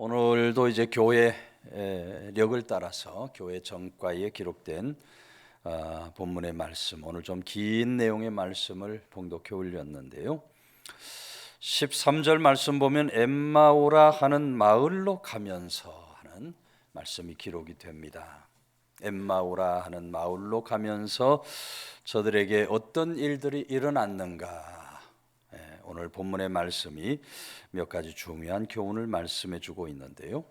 오늘도 이제 교회력을 따라서 교회 정과에 기록된 본문의 말씀, 오늘 좀 긴 내용의 말씀을 봉독해 올렸는데요. 13절 말씀 보면 엠마오라 하는 마을로 가면서 하는 말씀이 기록이 됩니다. 엠마오라 하는 마을로 가면서 저들에게 어떤 일들이 일어났는가, 오늘 본문의 말씀이 몇 가지 중요한 교훈을 말씀해 주고 있는데요.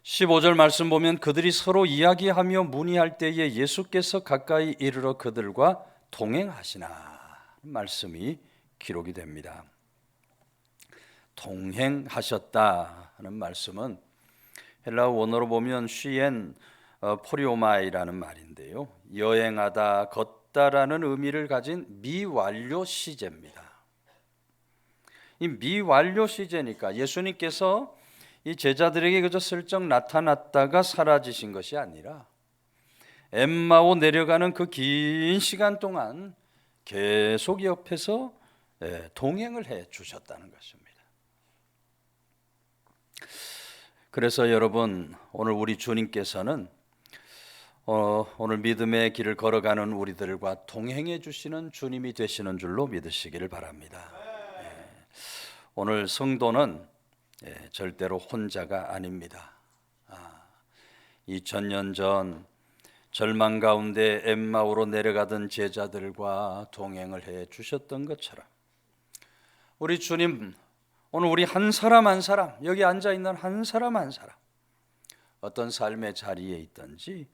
15절 말씀 보면 그들이 서로 이야기하며 문의할 때에 예수께서 가까이 이르러 그들과 동행하시나 말씀이 기록이 됩니다. 동행하셨다 하는 말씀은 헬라어 원어로 보면 쉬엔 포리오마이라는 말인데요, 여행하다, 걷다라는 의미를 가진 미완료 시제입니다. 이 미완료 시제니까 예수님께서 이 제자들에게 그저 슬쩍 나타났다가 사라지신 것이 아니라 엠마오 내려가는 그 긴 시간 동안 계속 옆에서 동행을 해 주셨다는 것입니다. 그래서 여러분, 오늘 우리 주님께서는 오늘 믿음의 길을 걸어가는 우리들과 동행해 주시는 주님이 되시는 줄로 믿으시기를 바랍니다. 오늘 성도는 절대로 혼자가 아닙니다. 2000년 전 절망 가운데 엠마오로 내려가던 제자들과 동행을 해 주셨던 것처럼 우리 주님, 오늘 우리 한 사람 한 사람, 여기 앉아있는 한 사람 한 사람, 어떤 삶의 자리에 있든지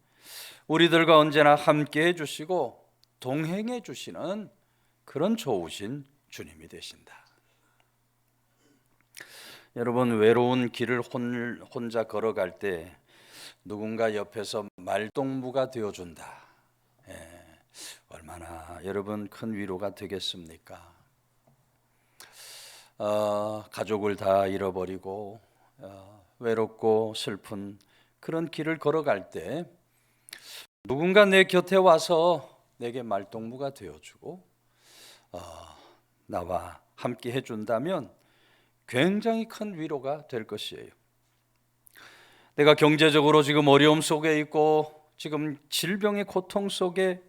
우리들과 언제나 함께 해주시고 동행해 주시는 그런 좋으신 주님이 되신다. 여러분, 외로운 길을 혼자 걸어갈 때 누군가 옆에서 말동무가 되어준다. 얼마나 여러분 큰 위로가 되겠습니까? 가족을 다 잃어버리고 외롭고 슬픈 그런 길을 걸어갈 때 누군가 내 곁에 와서 내게 말동무가 되어주고 나와 함께 해준다면 굉장히 큰 위로가 될 것이에요. 내가 경제적으로 지금 어려움 속에 있고 지금 질병의 고통 속에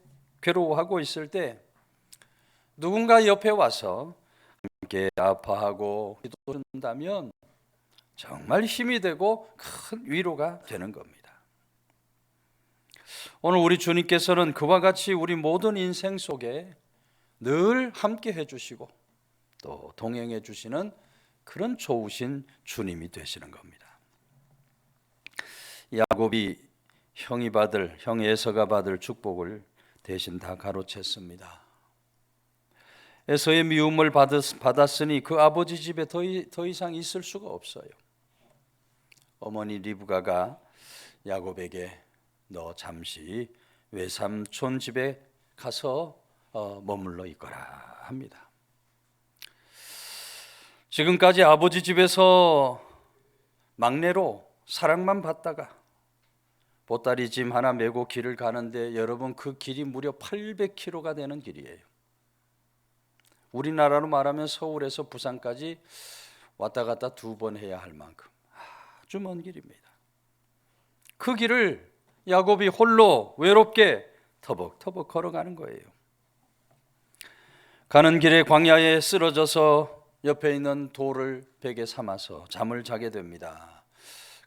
괴로워하고 있을 때 누군가 옆에 와서 함께 아파하고 기도해준다면 정말 힘이 되고 큰 위로가 되는 겁니다. 오늘 우리 주님께서는 그와 같이 우리 모든 인생 속에 늘 함께 해주시고 또 동행해 주시는 그런 좋으신 주님이 되시는 겁니다. 야곱이 형 에서가 받을 축복을 대신 다 가로챘습니다. 에서의 미움을 받았으니 그 아버지 집에 더 이상 있을 수가 없어요. 어머니 리브가가 야곱에게 너 잠시 외삼촌 집에 가서 머물러 있거라 합니다. 지금까지 아버지 집에서 막내로 사랑만 받다가 보따리 짐 하나 메고 길을 가는데 여러분, 그 길이 무려 800km가 되는 길이에요. 우리나라로 말하면 서울에서 부산까지 왔다 갔다 2번 해야 할 만큼 아주 먼 길입니다. 그 길을 야곱이 홀로 외롭게 터벅터벅 걸어가는 거예요. 가는 길에 광야에 쓰러져서 옆에 있는 돌을 베개 삼아서 잠을 자게 됩니다.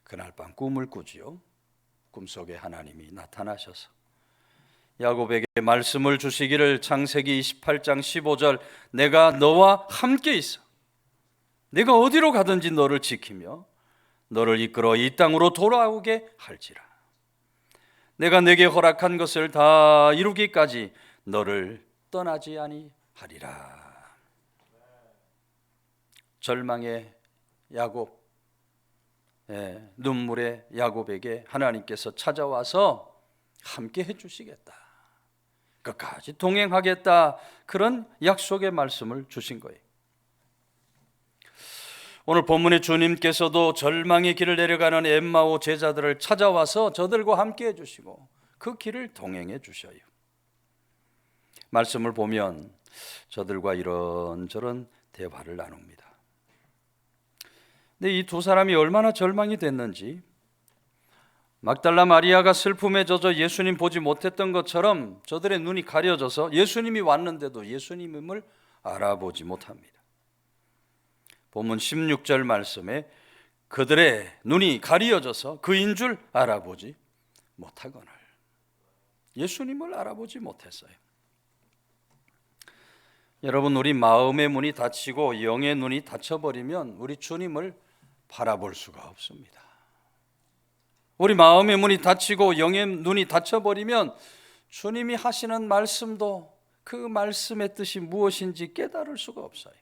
그날 밤 꿈을 꾸지요. 꿈속에 하나님이 나타나셔서 야곱에게 말씀을 주시기를, 창세기 28장 15절, 내가 너와 함께 있어. 내가 어디로 가든지 너를 지키며 너를 이끌어 이 땅으로 돌아오게 할지라. 내가 내게 허락한 것을 다 이루기까지 너를 떠나지 아니하리라. 절망의 야곱, 눈물의 야곱에게 하나님께서 찾아와서 함께 해주시겠다, 끝까지 동행하겠다, 그런 약속의 말씀을 주신 거예요. 오늘 본문의 주님께서도 절망의 길을 내려가는 엠마오 제자들을 찾아와서 저들과 함께 해주시고 그 길을 동행해 주셔요. 말씀을 보면 저들과 이런저런 대화를 나눕니다. 근데 이 두 사람이 얼마나 절망이 됐는지, 막달라 마리아가 슬픔에 젖어 예수님 보지 못했던 것처럼 저들의 눈이 가려져서 예수님이 왔는데도 예수님을 알아보지 못합니다. 본문 16절 말씀에 그들의 눈이 가려져서 그인 줄 알아보지 못하거늘, 예수님을 알아보지 못했어요. 여러분, 우리 마음의 문이 닫히고 영의 눈이 닫혀버리면 우리 주님을 바라볼 수가 없습니다. 우리 마음의 문이 닫히고 영의 눈이 닫혀버리면 주님이 하시는 말씀도 그 말씀의 뜻이 무엇인지 깨달을 수가 없어요.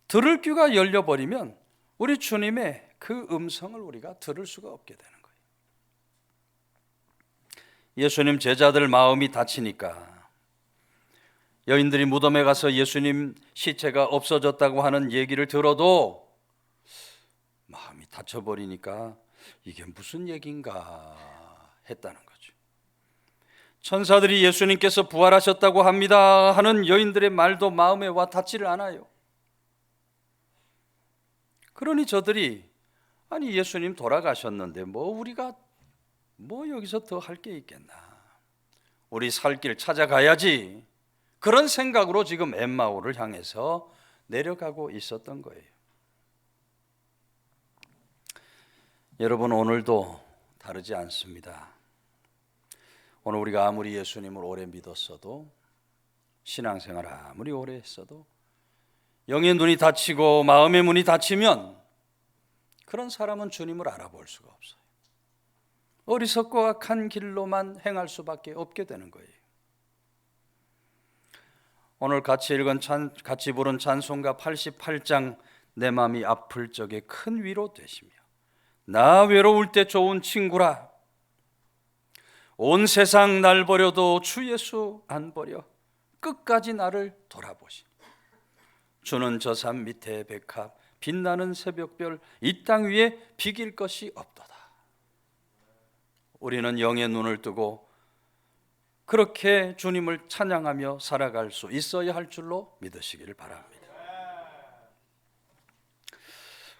들을 귀가 열려버리면 우리 주님의 그 음성을 우리가 들을 수가 없게 되는 거예요. 예수님 제자들 마음이 닫히니까 여인들이 무덤에 가서 예수님 시체가 없어졌다고 하는 얘기를 들어도 마음이 닫혀버리니까 이게 무슨 얘기인가 했다는 거죠. 천사들이 예수님께서 부활하셨다고 합니다 하는 여인들의 말도 마음에 와 닿지를 않아요. 그러니 저들이 아니 예수님 돌아가셨는데 우리가 여기서 더 할 게 있겠나, 우리 살 길 찾아가야지, 그런 생각으로 지금 엠마오를 향해서 내려가고 있었던 거예요. 여러분, 오늘도 다르지 않습니다. 오늘 우리가 아무리 예수님을 오래 믿었어도, 신앙생활 아무리 오래 했어도 영의 눈이 닫히고 마음의 문이 닫히면 그런 사람은 주님을 알아볼 수가 없어요. 어리석고 악한 길로만 행할 수밖에 없게 되는 거예요. 오늘 같이 부른 찬송가 88장 내 맘이 아플 적에 큰 위로 되시며 나 외로울 때 좋은 친구라, 온 세상 날 버려도 주 예수 안 버려 끝까지 나를 돌아보시. 주는 저 산 밑에 백합 빛나는 새벽별 이 땅 위에 비길 것이 없도다. 우리는 영의 눈을 뜨고 그렇게 주님을 찬양하며 살아갈 수 있어야 할 줄로 믿으시기를 바랍니다.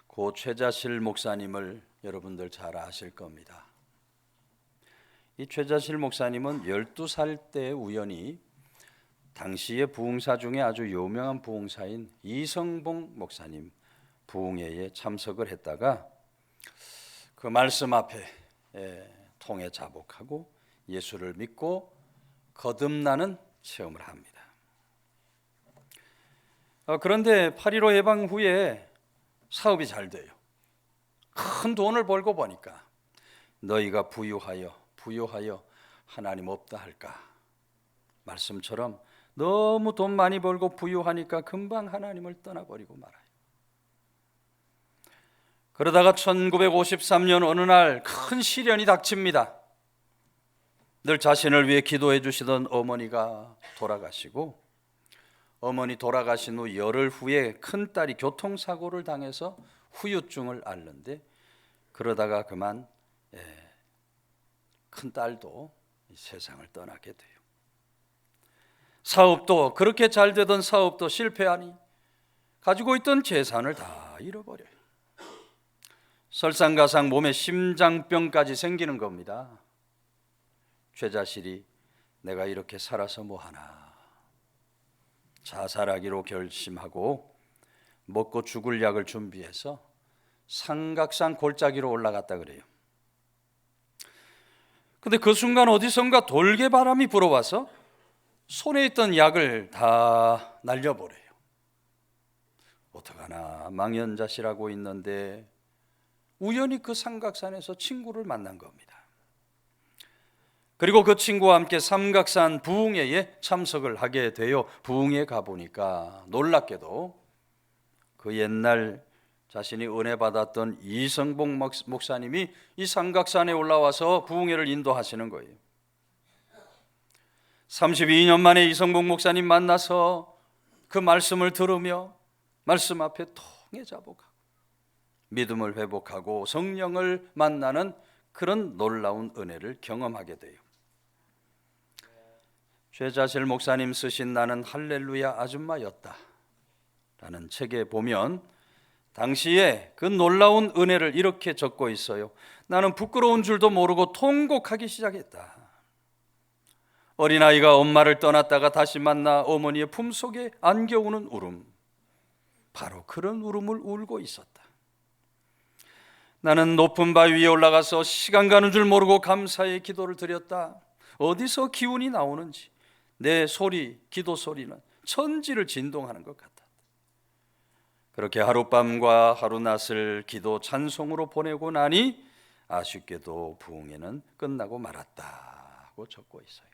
고 최자실 목사님을 여러분들 잘 아실 겁니다. 이 최자실 목사님은 12살 때 우연히 당시의 부흥사 중에 아주 유명한 부흥사인 이성봉 목사님 부흥회에 참석을 했다가 그 말씀 앞에 통에 자복하고 예수를 믿고 거듭나는 체험을 합니다. 그런데 8.15 해방 후에 사업이 잘 돼요. 큰 돈을 벌고 보니까 너희가 부유하여 하나님 없다 할까, 말씀처럼 너무 돈 많이 벌고 부유하니까 금방 하나님을 떠나버리고 말아요. 그러다가 1953년 어느 날 큰 시련이 닥칩니다. 늘 자신을 위해 기도해 주시던 어머니가 돌아가시고, 어머니 돌아가신 후 열흘 후에 큰딸이 교통사고를 당해서 후유증을 앓는데, 그러다가 그만 큰딸도 세상을 떠나게 돼요. 사업도 그렇게 잘 되던 사업도 실패하니 가지고 있던 재산을 다 잃어버려요. 설상가상 몸에 심장병까지 생기는 겁니다. 최자실이 내가 이렇게 살아서 뭐하나 자살하기로 결심하고 먹고 죽을 약을 준비해서 삼각산 골짜기로 올라갔다 그래요. 근데 그 순간 어디선가 돌개바람이 불어와서 손에 있던 약을 다 날려버려요. 어떡하나 망연자실하고 있는데 우연히 그 삼각산에서 친구를 만난 겁니다. 그리고 그 친구와 함께 삼각산 부흥회에 참석을 하게 되어 부흥회에 가보니까 놀랍게도 그 옛날 자신이 은혜 받았던 이성봉 목사님이 이 삼각산에 올라와서 부흥회를 인도하시는 거예요. 32년 만에 이성봉 목사님 만나서 그 말씀을 들으며 말씀 앞에 통해 자복하고 믿음을 회복하고 성령을 만나는 그런 놀라운 은혜를 경험하게 돼요. 최자실 목사님 쓰신 나는 할렐루야 아줌마였다. 라는 책에 보면 당시에 그 놀라운 은혜를 이렇게 적고 있어요. 나는 부끄러운 줄도 모르고 통곡하기 시작했다. 어린아이가 엄마를 떠났다가 다시 만나 어머니의 품속에 안겨우는 울음, 바로 그런 울음을 울고 있었다. 나는 높은 바위 위에 올라가서 시간 가는 줄 모르고 감사의 기도를 드렸다. 어디서 기운이 나오는지 내 소리, 기도 소리는 천지를 진동하는 것 같다. 그렇게 하룻밤과 하루낮을 기도 찬송으로 보내고 나니 아쉽게도 부흥회는 끝나고 말았다고 적고 있어요.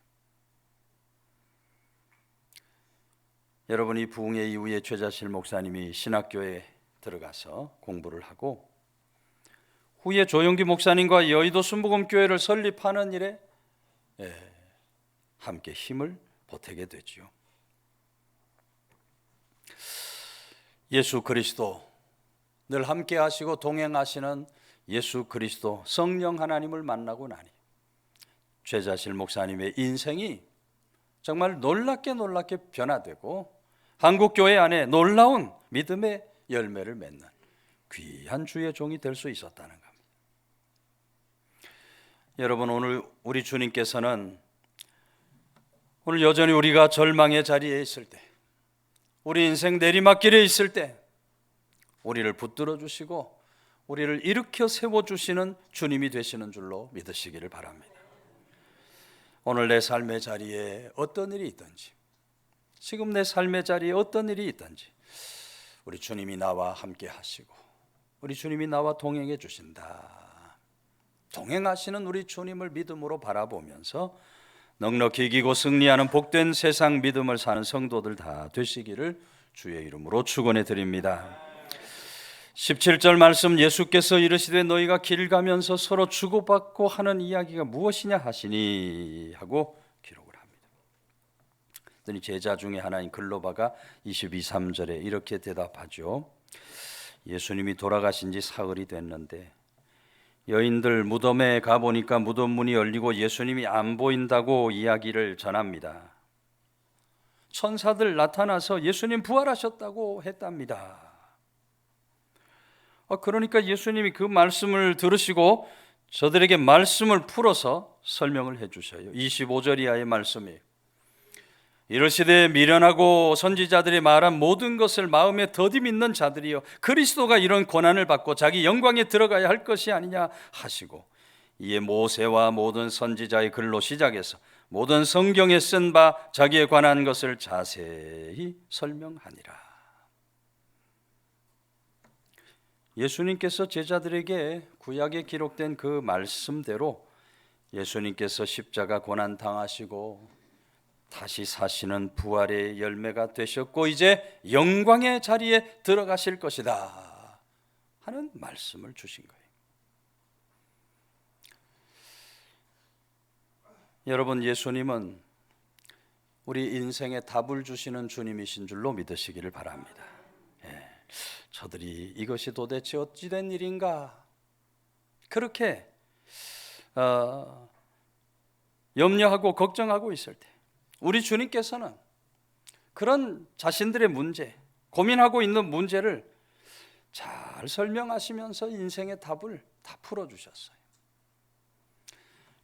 여러분, 이 부흥회 이후에 최자실 목사님이 신학교에 들어가서 공부를 하고 후에 조영기 목사님과 여의도 순복음교회를 설립하는 일에 함께 힘을 보태게 되죠. 예수 그리스도, 늘 함께 하시고 동행하시는 예수 그리스도 성령 하나님을 만나고 나니 최자실 목사님의 인생이 정말 놀랍게 변화되고 한국교회 안에 놀라운 믿음의 열매를 맺는 귀한 주의 종이 될 수 있었다는 겁니다. 여러분, 오늘 우리 주님께서는 오늘 여전히 우리가 절망의 자리에 있을 때, 우리 인생 내리막길에 있을 때 우리를 붙들어 주시고 우리를 일으켜 세워주시는 주님이 되시는 줄로 믿으시기를 바랍니다. 오늘 내 삶의 자리에 어떤 일이 있든지, 지금 내 삶의 자리에 어떤 일이 있든지 우리 주님이 나와 함께 하시고 우리 주님이 나와 동행해 주신다. 동행하시는 우리 주님을 믿음으로 바라보면서 넉넉히 이기고 승리하는 복된 세상 믿음을 사는 성도들 다 되시기를 주의 이름으로 축원해 드립니다. 17절 말씀, 예수께서 이르시되 너희가 길 가면서 서로 주고받고 하는 이야기가 무엇이냐 하시니 하고 기록을 합니다. 그랬더니 제자 중에 하나인 글로바가 22, 3절에 이렇게 대답하죠. 예수님이 돌아가신 지 사흘이 됐는데 여인들 무덤에 가보니까 무덤 문이 열리고 예수님이 안 보인다고 이야기를 전합니다. 천사들 나타나서 예수님 부활하셨다고 했답니다. 그러니까 예수님이 그 말씀을 들으시고 저들에게 말씀을 풀어서 설명을 해주셔요. 25절 이하의 말씀이에요. 이르시되 미련하고 선지자들이 말한 모든 것을 마음에 더디 믿는 자들이여, 그리스도가 이런 고난을 받고 자기 영광에 들어가야 할 것이 아니냐 하시고, 이에 모세와 모든 선지자의 글로 시작해서 모든 성경에 쓴 바 자기에 관한 것을 자세히 설명하니라. 예수님께서 제자들에게 구약에 기록된 그 말씀대로 예수님께서 십자가 고난 당하시고 다시 사시는 부활의 열매가 되셨고 이제 영광의 자리에 들어가실 것이다 하는 말씀을 주신 거예요. 여러분, 예수님은 우리 인생에 답을 주시는 주님이신 줄로 믿으시기를 바랍니다. 저들이 이것이 도대체 어찌된 일인가 그렇게 염려하고 걱정하고 있을 때 우리 주님께서는 그런 자신들의 문제, 고민하고 있는 문제를 잘 설명하시면서 인생의 답을 다 풀어주셨어요.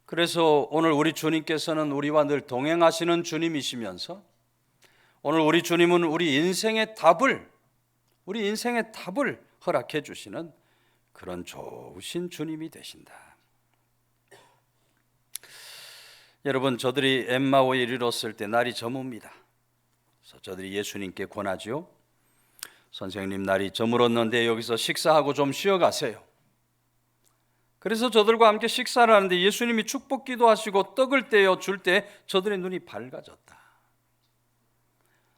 그래서 오늘 우리 주님께서는 우리와 늘 동행하시는 주님이시면서 오늘 우리 주님은 우리 인생의 답을 허락해 주시는 그런 좋으신 주님이 되신다. 여러분, 저들이 엠마오에 이르렀을 때 날이 저뭅니다. 그래서 저들이 예수님께 권하죠. 선생님, 날이 저물었는데 여기서 식사하고 좀 쉬어가세요. 그래서 저들과 함께 식사를 하는데 예수님이 축복기도 하시고 떡을 떼어 줄 때 저들의 눈이 밝아졌다.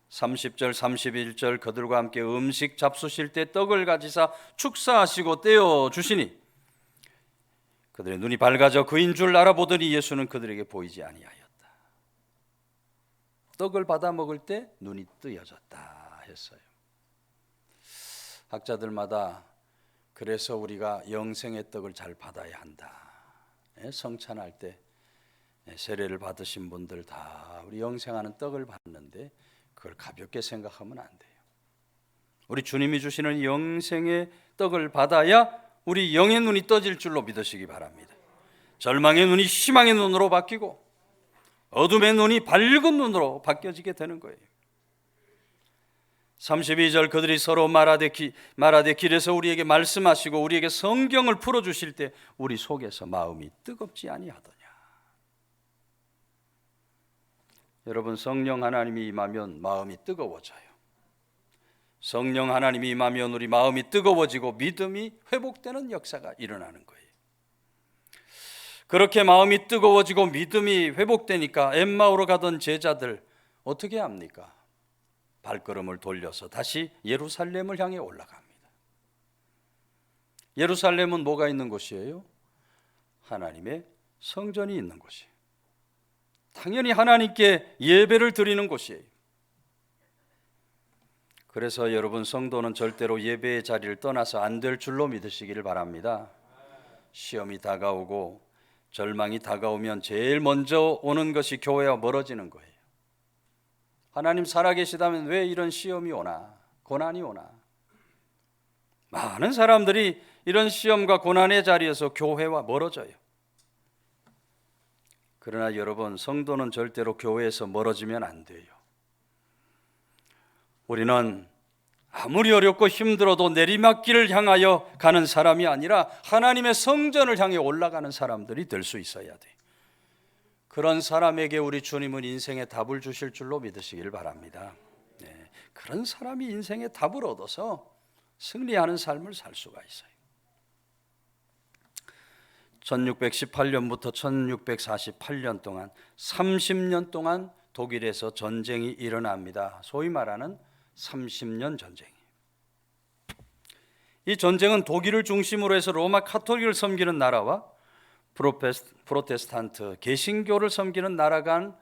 30절 31절 그들과 함께 음식 잡수실 때 떡을 가지사 축사하시고 떼어 주시니 그들의 눈이 밝아져 그인 줄 알아보더니 예수는 그들에게 보이지 아니하였다. 떡을 받아 먹을 때 눈이 뜨여졌다 했어요. 학자들마다 그래서 우리가 영생의 떡을 잘 받아야 한다. 성찬할 때 세례를 받으신 분들 다 우리 영생하는 떡을 받는데 그걸 가볍게 생각하면 안 돼요. 우리 주님이 주시는 영생의 떡을 받아야 우리 영의 눈이 떠질 줄로 믿으시기 바랍니다. 절망의 눈이 희망의 눈으로 바뀌고 어둠의 눈이 밝은 눈으로 바뀌어지게 되는 거예요. 32절 그들이 서로 말하되 길에서 우리에게 말씀하시고 우리에게 성경을 풀어주실 때 우리 속에서 마음이 뜨겁지 아니하더냐. 여러분, 성령 하나님이 임하면 마음이 뜨거워져요. 성령 하나님이 임하면 우리 마음이 뜨거워지고 믿음이 회복되는 역사가 일어나는 거예요. 그렇게 마음이 뜨거워지고 믿음이 회복되니까 엠마오로 가던 제자들 어떻게 합니까? 발걸음을 돌려서 다시 예루살렘을 향해 올라갑니다. 예루살렘은 뭐가 있는 곳이에요? 하나님의 성전이 있는 곳이에요. 당연히 하나님께 예배를 드리는 곳이에요. 그래서 여러분, 성도는 절대로 예배의 자리를 떠나서 안 될 줄로 믿으시기를 바랍니다. 시험이 다가오고 절망이 다가오면 제일 먼저 오는 것이 교회와 멀어지는 거예요. 하나님 살아계시다면 왜 이런 시험이 오나, 고난이 오나? 많은 사람들이 이런 시험과 고난의 자리에서 교회와 멀어져요. 그러나 여러분, 성도는 절대로 교회에서 멀어지면 안 돼요. 우리는 아무리 어렵고 힘들어도 내리막길을 향하여 가는 사람이 아니라 하나님의 성전을 향해 올라가는 사람들이 될 수 있어야 돼요. 그런 사람에게 우리 주님은 인생의 답을 주실 줄로 믿으시길 바랍니다. 네, 그런 사람이 인생의 답을 얻어서 승리하는 삶을 살 수가 있어요. 1618년부터 1648년 동안 30년 동안 독일에서 전쟁이 일어납니다. 소위 말하는 30년 전쟁이에요. 이 전쟁은 독일을 중심으로 해서 로마 카톨릭을 섬기는 나라와 프로테스탄트 개신교를 섬기는 나라 간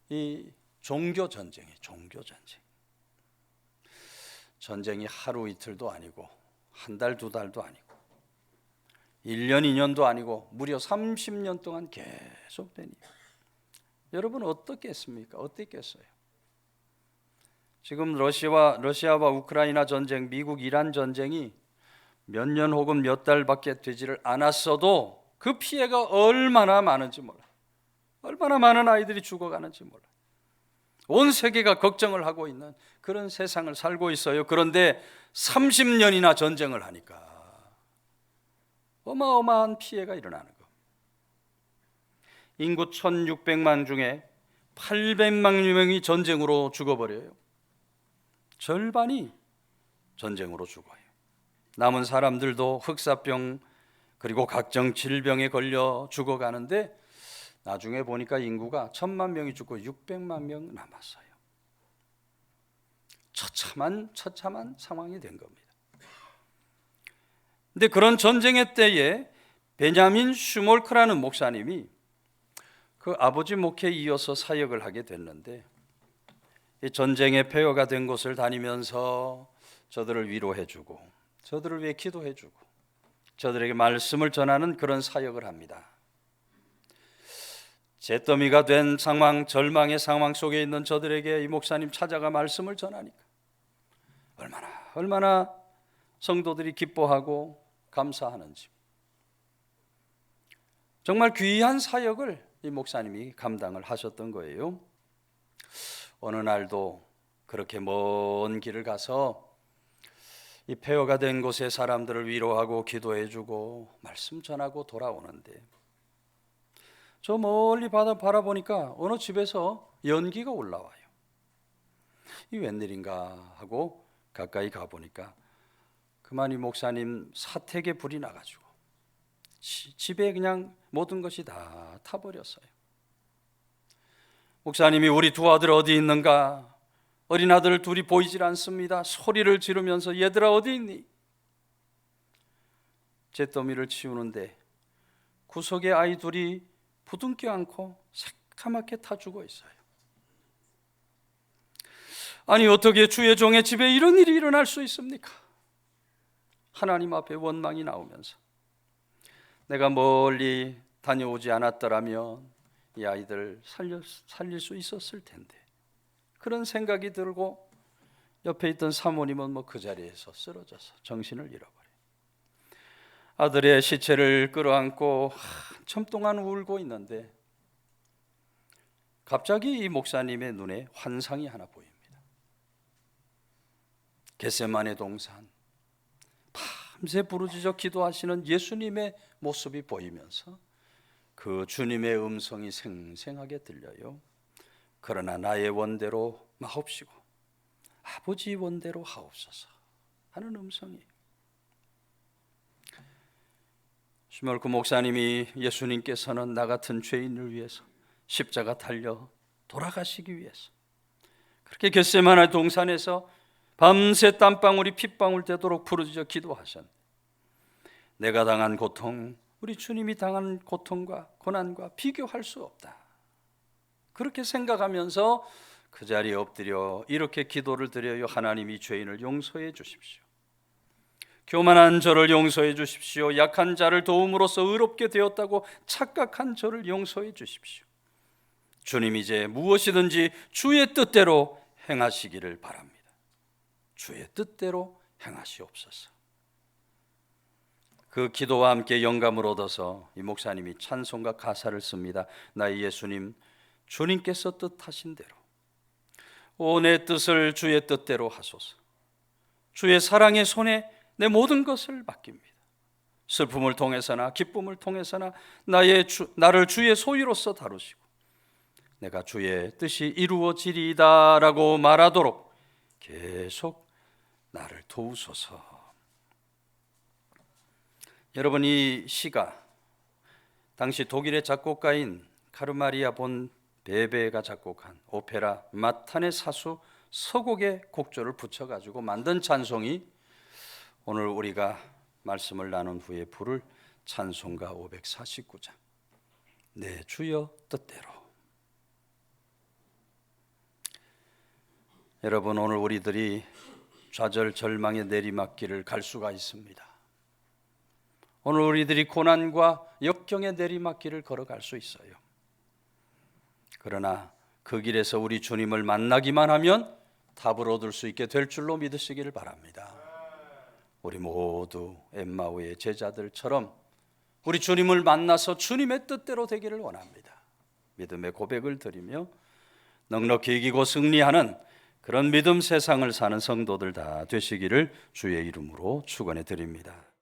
이 종교 전쟁이에요. 종교 전쟁. 전쟁이 하루 이틀도 아니고 한 달 두 달도 아니고 1년 2년도 아니고 무려 30년 동안 계속되니 여러분 어떻겠습니까? 어떻겠어요? 지금 러시아와 우크라이나 전쟁, 미국 이란 전쟁이 몇 년 혹은 몇 달밖에 되지를 않았어도 그 피해가 얼마나 많은지 몰라요. 얼마나 많은 아이들이 죽어가는지 몰라요. 온 세계가 걱정을 하고 있는 그런 세상을 살고 있어요. 그런데 30년이나 전쟁을 하니까 어마어마한 피해가 일어나는 거. 인구 1600만 중에 800만 명이 전쟁으로 죽어버려요. 절반이 전쟁으로 죽어요. 남은 사람들도 흑사병 그리고 각종 질병에 걸려 죽어가는데 나중에 보니까 인구가 1000만 명이 죽고 600만 명 남았어요. 처참한 상황이 된 겁니다. 근데 그런 전쟁의 때에 베냐민 슈몰크라는 목사님이 그 아버지 목회에 이어서 사역을 하게 됐는데 이 전쟁의 폐허가 된 곳을 다니면서 저들을 위로해주고 저들을 위해 기도해주고 저들에게 말씀을 전하는 그런 사역을 합니다. 잿더미가 된 상황, 절망의 상황 속에 있는 저들에게 이 목사님 찾아가 말씀을 전하니까 얼마나 성도들이 기뻐하고 감사하는지. 정말 귀한 사역을 이 목사님이 감당을 하셨던 거예요. 어느 날도 그렇게 먼 길을 가서 이 폐허가 된 곳의 사람들을 위로하고 기도해주고 말씀 전하고 돌아오는데 저 멀리 바라보니까 어느 집에서 연기가 올라와요. 이 웬일인가 하고 가까이 가보니까 그만 이 목사님 사택에 불이 나가지고 집에 그냥 모든 것이 다 타버렸어요. 목사님이 우리 두 아들 어디 있는가? 어린 아들 둘이 보이질 않습니다. 소리를 지르면서 얘들아 어디 있니? 잿더미를 치우는데 구석에 아이 둘이 부둥켜 안고 새까맣게 타 죽어 있어요. 아니 어떻게 주의 종의 집에 이런 일이 일어날 수 있습니까? 하나님 앞에 원망이 나오면서 내가 멀리 다녀오지 않았더라면 이 아이들 살릴 수 있었을 텐데 그런 생각이 들고 옆에 있던 사모님은 뭐 그 자리에서 쓰러져서 정신을 잃어버려. 아들의 시체를 끌어안고 한참 동안 울고 있는데 갑자기 이 목사님의 눈에 환상이 하나 보입니다. 겟세마네 동산, 밤새 부르짖어 기도하시는 예수님의 모습이 보이면서 그 주님의 음성이 생생하게 들려요. 그러나 나의 원대로 마옵시고 아버지 원대로 하옵소서 하는 음성이. 슈멀크 목사님이 예수님께서는 나 같은 죄인을 위해서 십자가 달려 돌아가시기 위해서 그렇게 겟세마네 동산에서 밤새 땀방울이 핏방울 되도록 부르짖어 기도하셨는데 내가 당한 고통, 우리 주님이 당한 고통과 고난과 비교할 수 없다. 그렇게 생각하면서 그 자리에 엎드려 이렇게 기도를 드려요. 하나님이 죄인을 용서해 주십시오. 교만한 저를 용서해 주십시오. 약한 자를 도움으로써 의롭게 되었다고 착각한 저를 용서해 주십시오. 주님 이제 무엇이든지 주의 뜻대로 행하시기를 바랍니다. 주의 뜻대로 행하시옵소서. 그 기도와 함께 영감을 얻어서 이 목사님이 찬송가 가사를 씁니다. 나의 예수님, 주님께서 뜻하신 대로 오 내 뜻을 주의 뜻대로 하소서. 주의 사랑의 손에 내 모든 것을 맡깁니다. 슬픔을 통해서나 기쁨을 통해서나 나를 주의 소유로서 다루시고 내가 주의 뜻이 이루어지리이다 라고 말하도록 계속 나를 도우소서. 여러분, 이 시가 당시 독일의 작곡가인 카르마리아 본 베베가 작곡한 오페라 마탄의 사수 서곡의 곡조를 붙여가지고 만든 찬송이 오늘 우리가 말씀을 나눈 후에 부를 찬송가 549장 내 주여 뜻대로. 여러분, 오늘 우리들이 좌절 절망의 내리막길을 갈 수가 있습니다. 오늘 우리들이 고난과 역경의 내리막길을 걸어갈 수 있어요. 그러나 그 길에서 우리 주님을 만나기만 하면 답을 얻을 수 있게 될 줄로 믿으시기를 바랍니다. 우리 모두 엠마오의 제자들처럼 우리 주님을 만나서 주님의 뜻대로 되기를 원합니다. 믿음의 고백을 드리며 넉넉히 이기고 승리하는 그런 믿음 세상을 사는 성도들 다 되시기를 주의 이름으로 축원해 드립니다.